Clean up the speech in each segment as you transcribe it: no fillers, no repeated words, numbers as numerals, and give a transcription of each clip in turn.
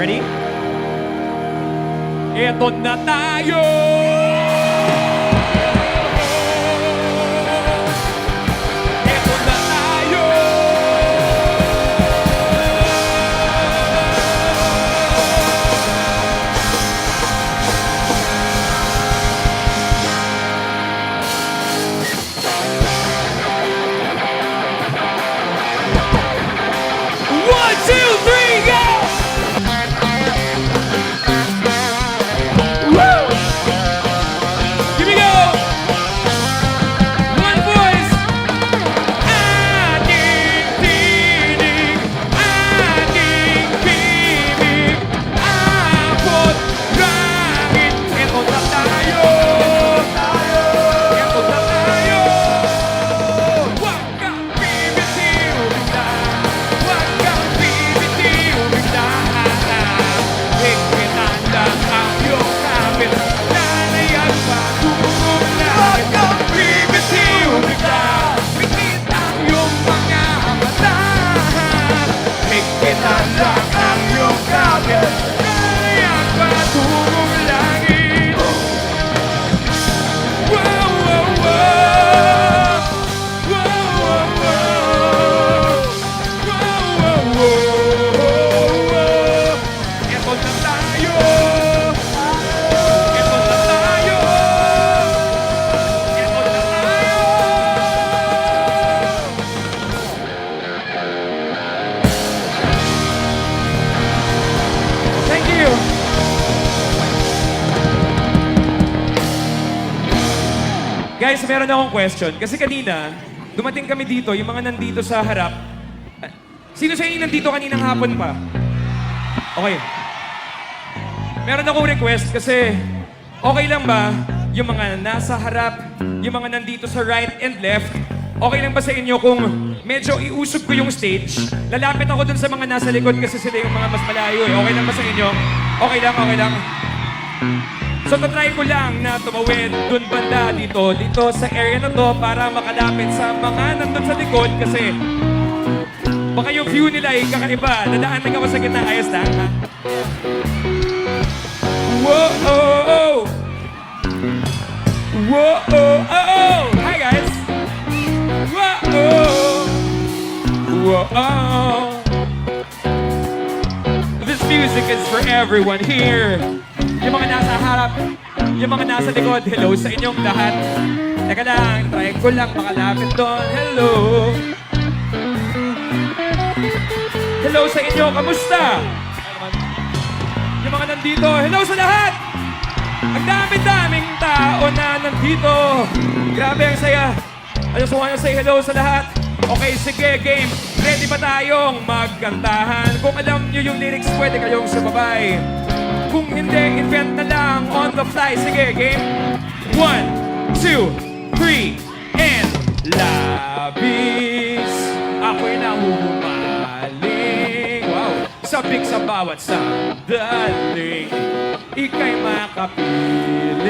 Ready? Eto na tayo! Eto na tayo! One, two, three, go! Guys, meron akong question. Kasi kanina, dumating kami dito, yung mga nandito sa harap. Sino sa inyo nandito kaninang hapon pa? Okay. Meron akong request kasi okay lang ba yung mga nasa harap, yung mga nandito sa right and left, okay lang ba sa inyo kung medyo iusog ko yung stage? Lalapit ako dun sa mga nasa likod kasi sila yung mga mas malayo eh. Okay lang ba sa inyo? Okay lang, okay lang. So, tatry ko lang na tumawid dun banda dito sa area na to para makalapit sa mga nandun sa likod kasi baka yung view nila ay kakaiba. Dadaan lang ako sa gitna. Ayos lang, ha? Whoa! Whoa! Hi, guys! Whoa! This music is for everyone here. Yung mga nasa harap, yung mga nasa likod, hello sa inyong lahat. Teka lang, try ko lang makalapit doon. Hello! Hello sa inyo, kamusta? Yung mga nandito, hello sa lahat! Ang dami-daming tao na nandito. Grabe ang saya. I just wanna say hello sa lahat. Okay, sige, game. Ready ba tayong magkantahan? Kung alam nyo yung lyrics, pwede kayong sumabay. Kung hindi, invent na lang on the fly. Sige, game. 1, 2, 3, and labis. Ako'y nahuhumaling. Wow. Sabik sa bawat sandaling. Ika'y makapiling.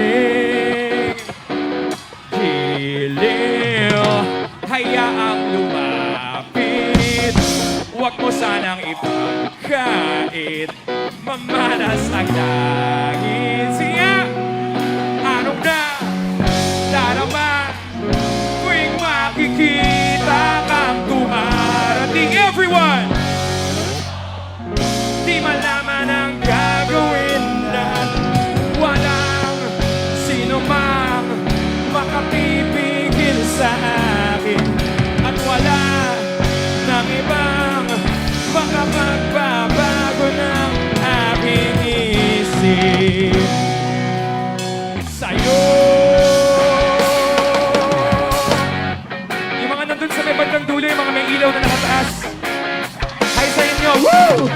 Giliw. Hayaang lumapit. Huwag mo sanang ipagkait. Mamanas ang langit. Siya, anong darama tuwing makikita kang dumarating. Everyone! Di malaman ang gagawin na walang sino mang makapipigil sa akin at wala nang ibang makapagbabago ng aking isip sa'yo. Yung mga nandun sa may bandang dulo, yung mga may ilaw na nakataas. Hi sa inyo! Woo!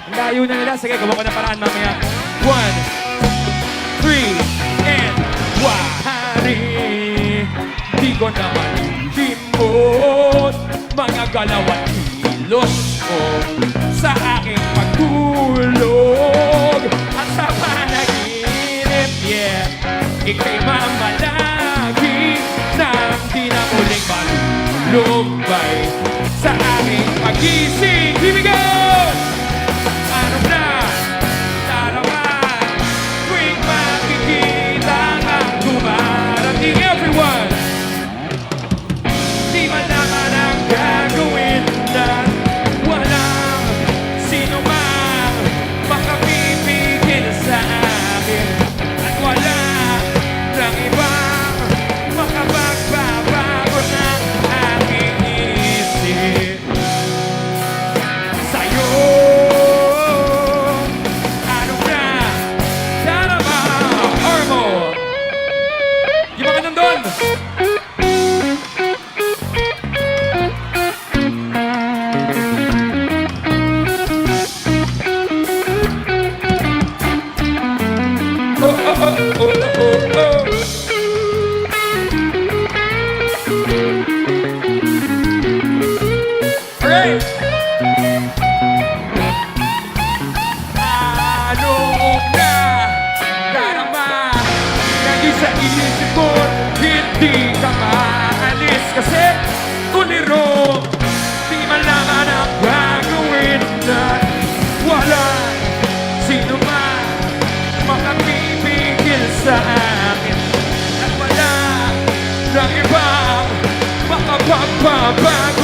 Ang layo na nila. Sige, gawa ko na paraan mamaya. 1, 3, and wahari. Di ko naman limot mga galaw at kilos ko sa aking pagtulog at sa panaginip, yeah. Ika'y mamalagi na di na muling malulumbay sa aking pag-ising. Here we go! Ano na? isip ko, hindi ka maalis. Kasi tuliro, di malaman ang gagawin na wala sino man makapipigil sa akin. At wala ng ibang makapagpabago.